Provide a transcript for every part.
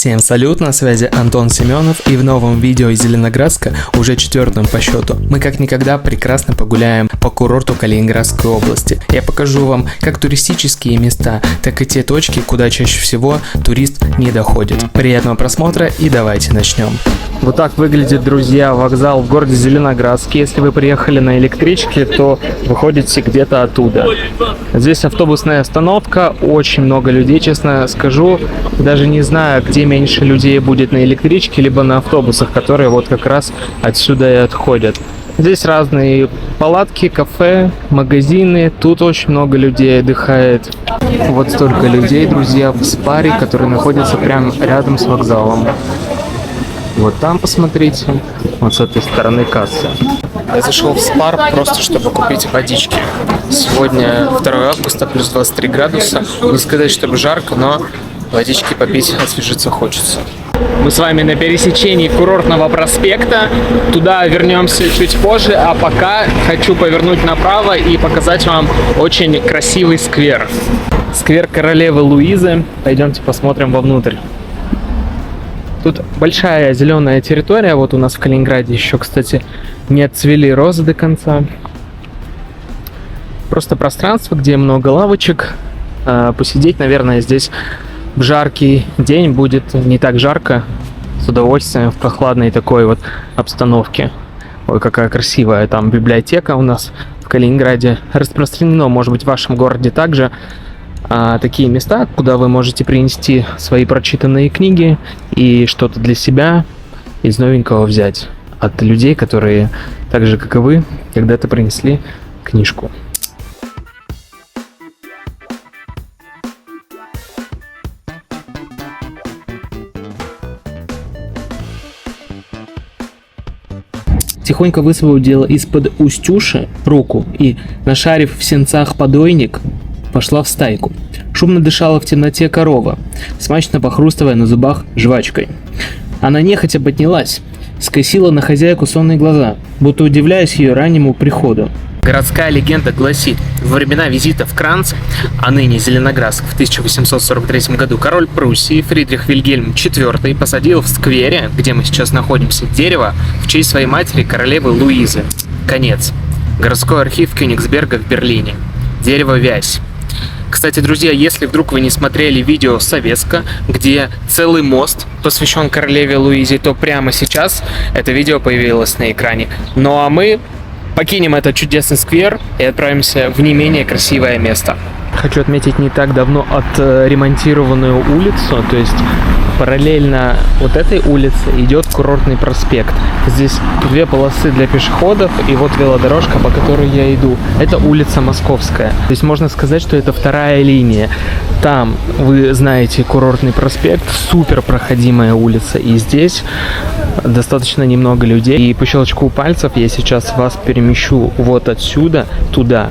Всем салют, на связи Антон Семенов, и в новом видео из Зеленоградска, уже 4-м по счету, мы как никогда прекрасно погуляем по курорту Калининградской области. Я покажу вам как туристические места, так и те точки, куда чаще всего турист не доходит. Приятного просмотра и давайте начнем. Вот так выглядит, друзья, вокзал в городе Зеленоградске. Если вы приехали на электричке, то выходите где-то оттуда. Здесь автобусная остановка, очень много людей, честно скажу. Даже не знаю, где меньше людей будет на электричке, либо на автобусах, которые вот как раз отсюда и отходят. Здесь разные палатки, кафе, магазины. Тут очень много людей отдыхает. Вот столько людей, друзья, в Спаре, который находится прямо рядом с вокзалом. Вот там посмотрите, вот с этой стороны кассы. Я зашел в Спар просто, чтобы купить водички. Сегодня 2 августа, плюс 23 градуса. Не сказать, чтобы жарко, но водички попить, освежиться хочется. Мы с вами на пересечении курортного проспекта. Туда вернемся чуть позже, а пока хочу повернуть направо и показать вам очень красивый сквер. Сквер Королевы Луизы. Пойдемте посмотрим вовнутрь. Тут большая зеленая территория. Вот у нас в Калининграде еще, кстати, не отцвели розы до конца. Просто пространство, где много лавочек. Посидеть, наверное, здесь в жаркий день будет не так жарко. С удовольствием в прохладной такой вот обстановке. Ой, какая красивая там библиотека у нас в Калининграде. Распространено, может быть, в вашем городе также. Такие места, куда вы можете принести свои прочитанные книги и что-то для себя из новенького взять от людей, которые, так же как и вы, когда-то принесли книжку. Тихонько высвободила из-под Устюши руку и, нашарив в сенцах подойник, пошла в стайку. Шумно дышала в темноте корова, смачно похрустывая на зубах жвачкой. Она нехотя поднялась, скосила на хозяйку сонные глаза, будто удивляясь ее раннему приходу. Городская легенда гласит, во времена визита в Кранц, а ныне Зеленоградск, в 1843 году король Пруссии Фридрих Вильгельм IV посадил в сквере, где мы сейчас находимся, дерево в честь своей матери, королевы Луизы. Конец. Городской архив Кёнигсберга в Берлине. Дерево вязь. Кстати, друзья, если вдруг вы не смотрели видео советско, где целый мост посвящен королеве Луизе, то прямо сейчас это видео появилось на экране. Ну а мы покинем этот чудесный сквер и отправимся в не менее красивое место. Хочу отметить не так давно отремонтированную улицу, то есть параллельно вот этой улице идет курортный проспект. Здесь 2 полосы для пешеходов и вот велодорожка, по которой я иду. Это улица Московская. То есть можно сказать, что это 2-я линия. Там, вы знаете, курортный проспект, супер проходимая улица. И здесь достаточно немного людей. И по щелчку пальцев я сейчас вас перемещу вот отсюда туда.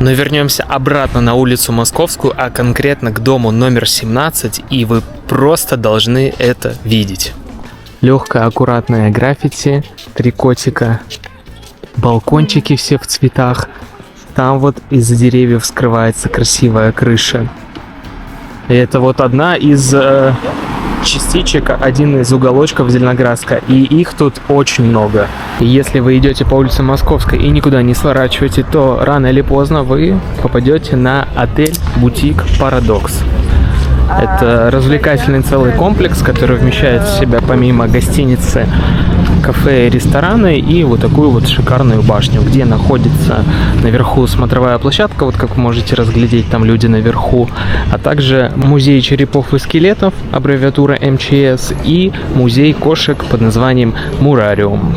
Но вернемся обратно на улицу Московскую, а конкретно к дому номер 17, и вы просто должны это видеть. Легкое, аккуратное граффити, 3 котика, балкончики все в цветах. Там вот из-за деревьев скрывается красивая крыша. И это вот одна из частичек, один из уголочков Зеленоградска, и их тут очень много. И если вы идете по улице Московской и никуда не сворачиваете, то рано или поздно вы попадете на отель-бутик «Парадокс». Это развлекательный целый комплекс, который вмещает в себя помимо гостиницы, кафе и рестораны и вот такую вот шикарную башню, где находится наверху смотровая площадка, вот как вы можете разглядеть, там люди наверху, а также музей черепов и скелетов, аббревиатура МЧС, и музей кошек под названием Мурариум.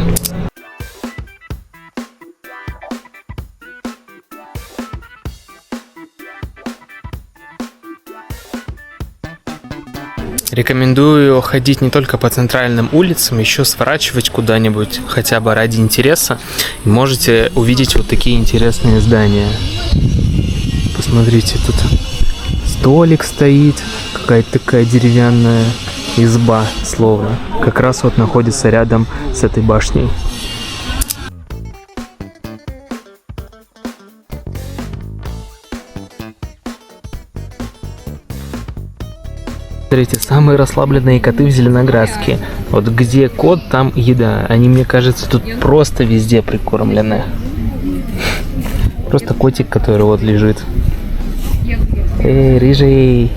Рекомендую ходить не только по центральным улицам, еще сворачивать куда-нибудь, хотя бы ради интереса. И можете увидеть вот такие интересные здания. Посмотрите, тут столик стоит, какая-то такая деревянная изба, словно. Как раз вот находится рядом с этой башней. Смотрите, самые расслабленные коты в Зеленоградске. Вот где кот, там еда. Они, мне кажется, тут просто везде прикормлены. Просто котик, который вот лежит. Эй, рыжий.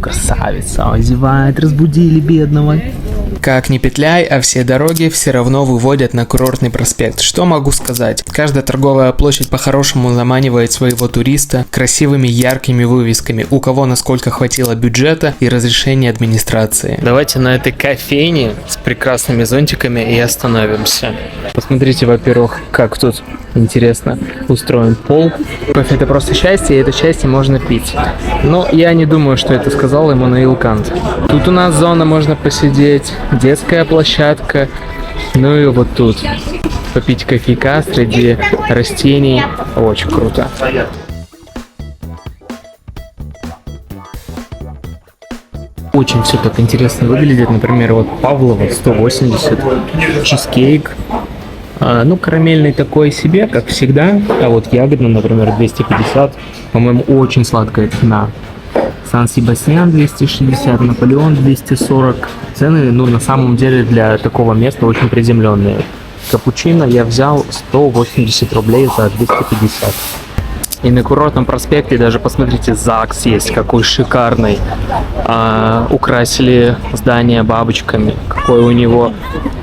Красавица, он зевает, разбудили бедного. Как ни петляй, а все дороги все равно выводят на курортный проспект. Что могу сказать? Каждая торговая площадь по-хорошему заманивает своего туриста красивыми яркими вывесками, у кого насколько хватило бюджета и разрешения администрации. Давайте на этой кофейне с прекрасными зонтиками и остановимся. Посмотрите, во-первых, как тут интересно устроен пол. Кофе — это просто счастье, и это счастье можно пить. Но я не думаю, что это сказал Эммануил Кант. Тут у нас зона, можно посидеть, детская площадка, ну и вот тут попить кофейка среди растений. Очень круто. Очень все так интересно выглядит. Например, вот Павлова 180, чизкейк. Ну, карамельный такой себе, как всегда. А вот ягодный, например, 250. По-моему, очень сладкая цена. Сан-Себастьян 260, Наполеон 240. Цены, ну, на самом деле, для такого места очень приземленные. Капучино я взял 180 рублей за 250. И на курортном проспекте даже, посмотрите, ЗАГС есть, какой шикарный. Украсили здание бабочками. Какой у него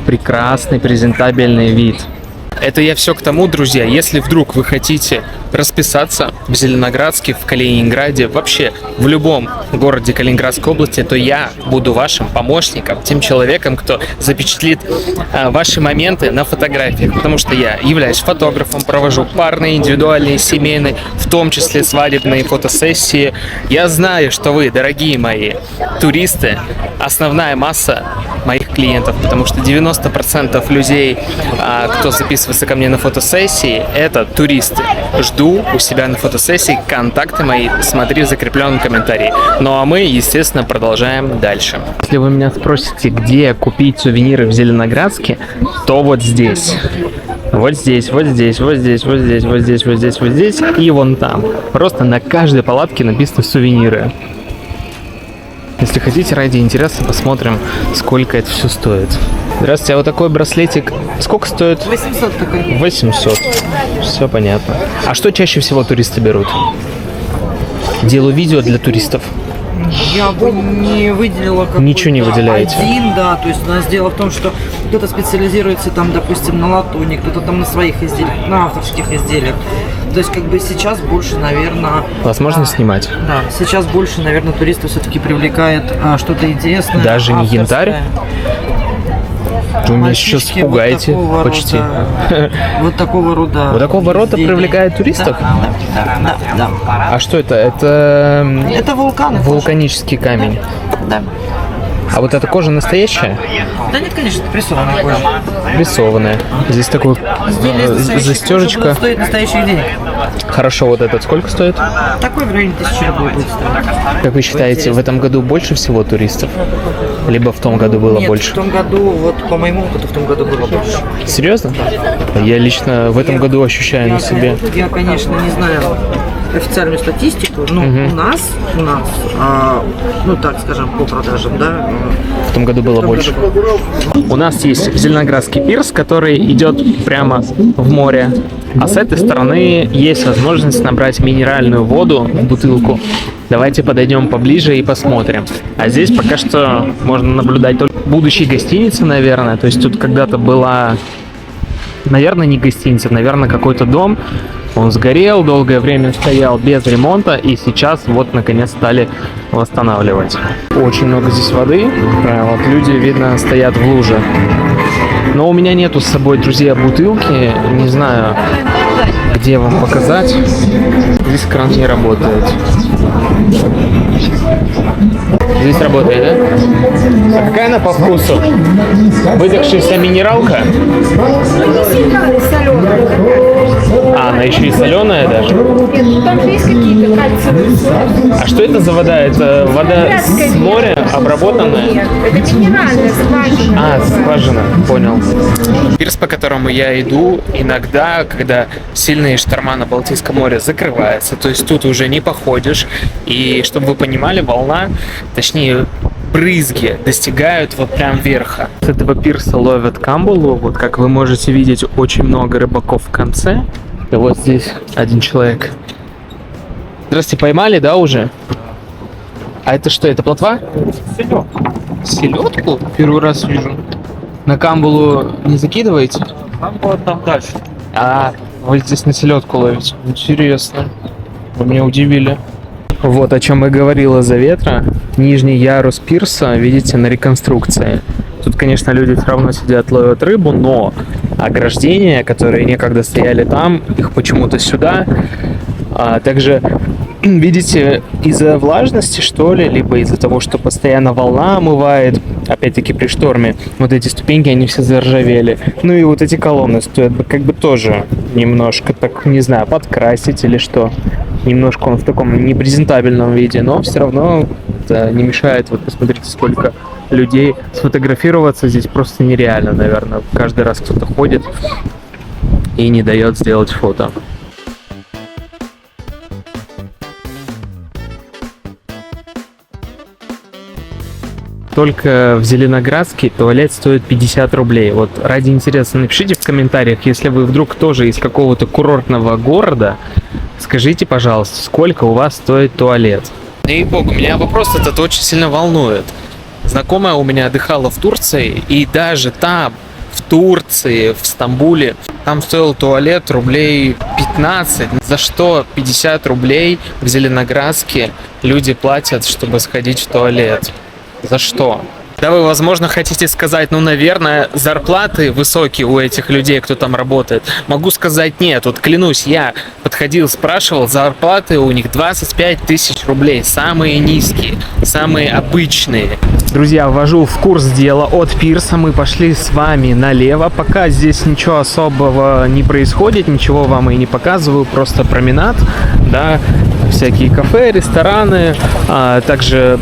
прекрасный презентабельный вид. Это я все к тому, друзья, если вдруг вы хотите расписаться в Зеленоградске, в Калининграде, вообще в любом городе Калининградской области, то я буду вашим помощником, тем человеком, кто запечатлит ваши моменты на фотографиях, потому что я являюсь фотографом, провожу парные, индивидуальные, семейные, в том числе свадебные фотосессии. Я знаю, что вы, дорогие мои туристы, основная масса моих клиентов, потому что 90% людей, кто записывается ко мне на фотосессии, это туристы. Жду у себя на фотосессии, контакты мои смотри в закрепленном комментарии. Ну а мы, естественно, продолжаем дальше. Если вы меня спросите, где купить сувениры в Зеленоградске, то вот здесь. Вот здесь, вот здесь, вот здесь, вот здесь, вот здесь, вот здесь, вот здесь и вон там. Просто на каждой палатке написаны сувениры. Если хотите, ради интереса посмотрим, сколько это все стоит. Здравствуйте, а вот такой браслетик сколько стоит? 800 такой. 800. Все понятно. А что чаще всего туристы берут? Делаю видео для туристов. Я бы не выделила какой-то Ничего не выделяете? один, да. То есть у нас дело в том, что кто-то специализируется там, допустим, на латуни, кто-то там на своих изделиях, на авторских изделиях. То есть как бы сейчас больше, наверное... Возможно снимать? Да, сейчас больше, наверное, туристов все-таки привлекает что-то интересное. Даже не янтарь? Вы меня сейчас пугаете вот почти. Вот такого рода. Вот такого рода привлекает туристов? Да. А что это? Это вулканы. Вулканический камень. Да. А вот эта кожа настоящая? Да нет, конечно, это прессованная кожа. Прессованная. Здесь такой застежечка. Стоит настоящих денег. Хорошо, вот этот сколько стоит? Такой в районе 1000 рублей будет стоить. Как вы считаете, в этом году больше всего туристов? Либо в том году было больше? В том году, вот по моему опыту, в том году было больше. Серьезно? Я лично в этом году ощущаю на себе. Я, конечно, не знаю официальную статистику, но у нас, ну так скажем, по продажам, да. В том году было больше. У нас есть Зеленоградский пирс, который идет прямо в море. А с этой стороны есть возможность набрать минеральную воду в бутылку. Давайте подойдем поближе и посмотрим. А здесь пока что можно наблюдать только будущей гостиницы, наверное. То есть тут когда-то была, наверное, не гостиница, наверное, какой-то дом. Он сгорел, долгое время стоял без ремонта, и сейчас вот наконец стали восстанавливать. Очень много здесь воды, прям вот люди, видно, стоят в луже. Но у меня нету с собой, друзья, бутылки, не знаю, где вам показать. Здесь кран не работает. Здесь работает, да? А какая она по вкусу? Выдохшаяся минералка? А, она еще и соленая даже? Нет, там же есть какие-то кальциевые соли. А что это за вода? Это вода с моря обработанная? Нет, это минеральная скважина. А, скважина, понял. Пирс, по которому я иду, иногда, когда сильные шторма на Балтийском море, закрывается. подниматься, то есть тут уже не походишь. И чтобы вы понимали, волна, точнее брызги достигают вот прям верха. С этого пирса ловят камбалу. Вот как вы можете видеть, очень много рыбаков в конце. И вот здесь один человек. Здрасте, поймали, да, уже? А это что, это плотва? Селедку. Селедку? Первый раз вижу. На камбалу не закидываете? Там было там дальше. А, вы здесь на селедку ловите. Интересно. Вы меня удивили. Вот о чем и говорила за ветра. Нижний ярус пирса, видите, на реконструкции. Тут, конечно, люди все равно сидят, ловят рыбу, но ограждения, которые некогда стояли там, их почему-то сюда. А также, видите, из-за влажности, что ли, либо из-за того, что постоянно волна омывает, опять-таки при шторме, вот эти ступеньки, они все заржавели. Ну и вот эти колонны стоят бы как бы тоже немножко, так, не знаю, подкрасить или что. Немножко он в таком непрезентабельном виде, но все равно это не мешает. Вот посмотрите, сколько людей. Сфотографироваться здесь просто нереально, наверное. Каждый раз кто-то ходит и не дает сделать фото. Только в Зеленоградске туалет стоит 50 рублей. Вот ради интереса напишите в комментариях, если вы вдруг тоже из какого-то курортного города, скажите, пожалуйста, сколько у вас стоит туалет. Ей-богу, меня вопрос этот очень сильно волнует. Знакомая у меня отдыхала в Турции, и даже там, в Турции, в Стамбуле, там стоил туалет рублей 15. За что 50 рублей в Зеленоградске люди платят, чтобы сходить в туалет? За что? Да, вы, возможно, хотите сказать, ну, наверное, зарплаты высокие у этих людей, кто там работает. Могу сказать нет. Вот клянусь, я подходил, спрашивал, зарплаты у них 25 тысяч рублей. Самые низкие, самые обычные. Друзья, ввожу в курс дела от пирса. Мы пошли с вами налево. Пока здесь ничего особого не происходит, ничего вам и не показываю. Просто променад, да, всякие кафе, рестораны, также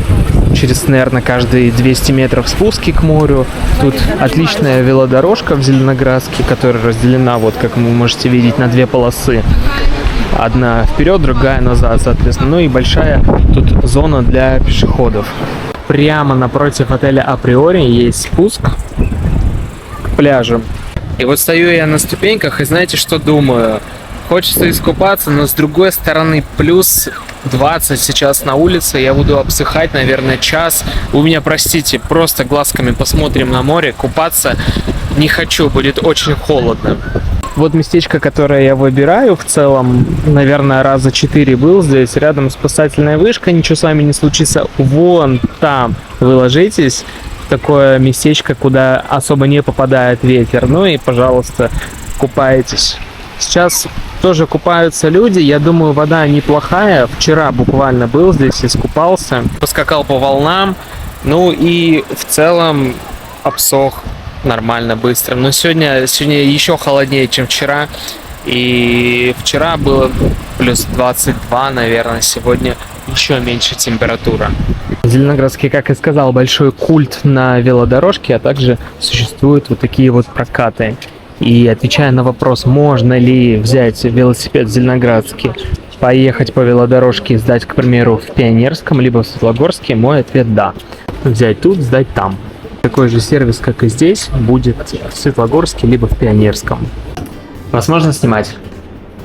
через, наверное, каждые 200 метров спуски к морю. Тут отличная велодорожка в Зеленоградске, которая разделена, вот как вы можете видеть, на две полосы. Одна вперед, другая назад, соответственно. Ну и большая тут зона для пешеходов. Прямо напротив отеля Априори есть спуск к пляжу. И вот стою я на ступеньках и знаете, что думаю? Хочется искупаться, но с другой стороны плюс 20 сейчас на улице, я буду обсыхать, наверное, час. Вы меня простите, просто глазками посмотрим на море, купаться не хочу, будет очень холодно. Вот местечко, которое я выбираю, в целом, наверное, раза 4 был здесь, рядом спасательная вышка, ничего с вами не случится, вон там вы ложитесь, такое местечко, куда особо не попадает ветер, ну и, пожалуйста, купаетесь. Сейчас тоже купаются люди, я думаю, вода неплохая. Вчера буквально был здесь, искупался, поскакал по волнам, ну и в целом обсох нормально, быстро. Но сегодня еще холоднее, чем вчера. И вчера было плюс 22, наверное, сегодня еще меньше температура. В Зеленоградске, как и сказал, большой культ на велодорожке, а также существуют вот такие вот прокаты. И отвечая на вопрос, можно ли взять велосипед в Зеленоградске, поехать по велодорожке и сдать, к примеру, в Пионерском, либо в Светлогорске, мой ответ да. Взять тут, сдать там. Такой же сервис, как и здесь, будет в Светлогорске, либо в Пионерском. Вас можно снимать?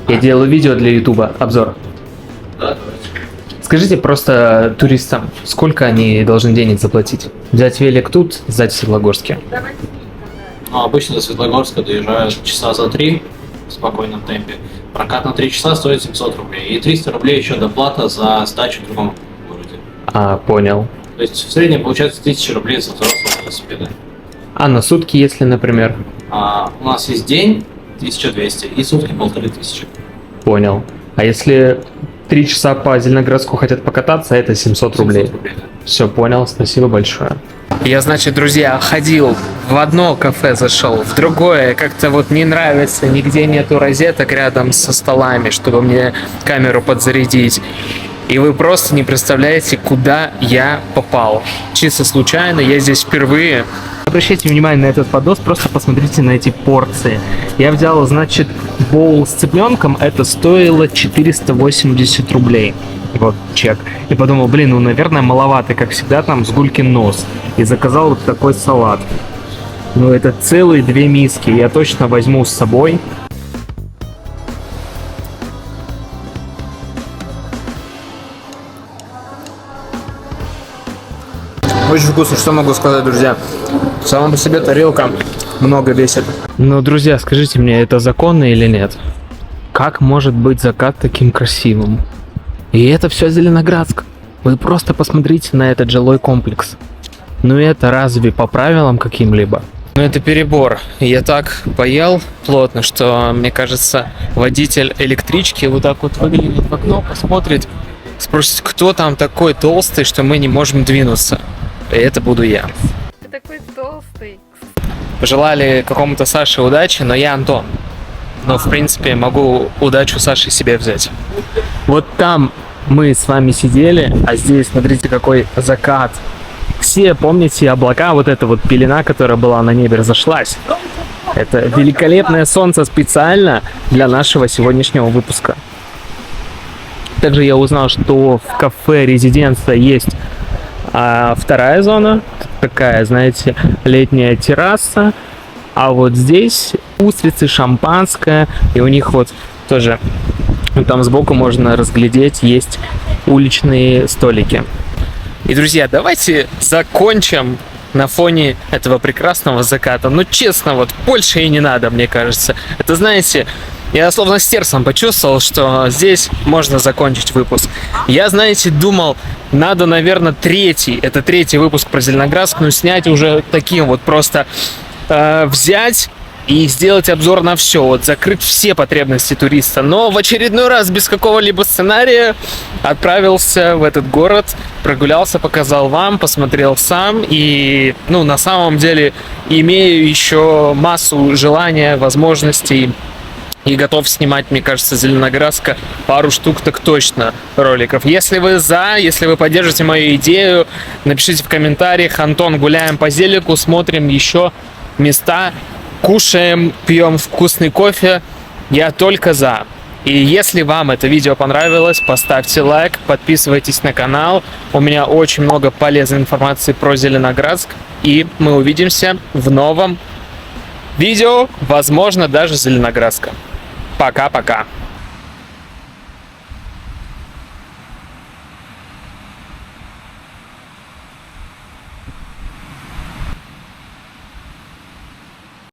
Я делаю видео для Ютуба, обзор. Скажите просто туристам, сколько они должны денег заплатить? Взять велик тут, сдать в Светлогорске. Ну, обычно до Светлогорска доезжают часа за 3 в спокойном темпе. Прокат на 3 часа стоит 700 рублей. И 300 рублей еще доплата за сдачу в другом городе. Понял. То есть в среднем получается 1000 рублей за взрослого велосипеда. А на сутки, если, например? У нас есть день 1200 и сутки 1500. Понял. А если 3 часа по Зеленоградску хотят покататься, это 700 рублей. 700 рублей, да. Все, понял, спасибо большое. Я, значит, друзья, ходил, в одно кафе зашел, в другое, как-то вот не нравится, нигде нету розеток рядом со столами, чтобы мне камеру подзарядить. И вы просто не представляете, куда я попал. Чисто случайно, я здесь впервые, Обращайте внимание на этот поднос, просто посмотрите на эти порции. Я взял, значит, боул с цыпленком, это стоило 480 рублей. Вот чек. И подумал, блин, ну, наверное, маловато, как всегда, там сгулькин нос. И заказал вот такой салат. Ну, это целые 2 миски, я точно возьму с собой. Очень вкусно, что могу сказать, друзья. Сама по себе тарелка много весит. Но, друзья, скажите мне, это законно или нет? Как может быть закат таким красивым? И это все Зеленоградск. Вы просто посмотрите на этот жилой комплекс. Ну это разве по правилам каким-либо? Ну это перебор. Я так поел плотно, что, мне кажется, водитель электрички вот так вот выглянет в окно, посмотрит, спросит, кто там такой толстый, что мы не можем двинуться. И это буду я. Ты такой толстый. Пожелали какому-то Саше удачи, но я Антон. Но, в принципе, могу удачу Саши себе взять. Вот там мы с вами сидели, а здесь, смотрите, какой закат. Все, помните, облака, вот эта вот пелена, которая была на небе, разошлась. Это великолепное солнце специально для нашего сегодняшнего выпуска. Также я узнал, что в кафе «Резиденция» есть вторая зона, такая, знаете, летняя терраса, а вот здесь устрицы, шампанское, и у них вот тоже там сбоку можно разглядеть, есть уличные столики. И, друзья, давайте закончим на фоне этого прекрасного заката. Ну, честно, вот больше и не надо, мне кажется. Это, знаете, я словно сердцем почувствовал, что здесь можно закончить выпуск. Я, знаете, думал, надо, наверное, третий выпуск про Зеленоградск, но снять уже таким вот просто взять и сделать обзор на все, вот закрыть все потребности туриста. Но в очередной раз без какого-либо сценария отправился в этот город, прогулялся, показал вам, посмотрел сам. И, ну, на самом деле, имею еще массу желания, возможностей. И готов снимать, мне кажется, Зеленоградска пару штук так точно роликов. Если вы если вы поддержите мою идею, напишите в комментариях. Антон, гуляем по Зелику, смотрим еще места, кушаем, пьем вкусный кофе. Я только за. И если вам это видео понравилось, поставьте лайк, подписывайтесь на канал. У меня очень много полезной информации про Зеленоградск. И мы увидимся в новом видео, возможно, даже Зеленоградска. Пока-пока.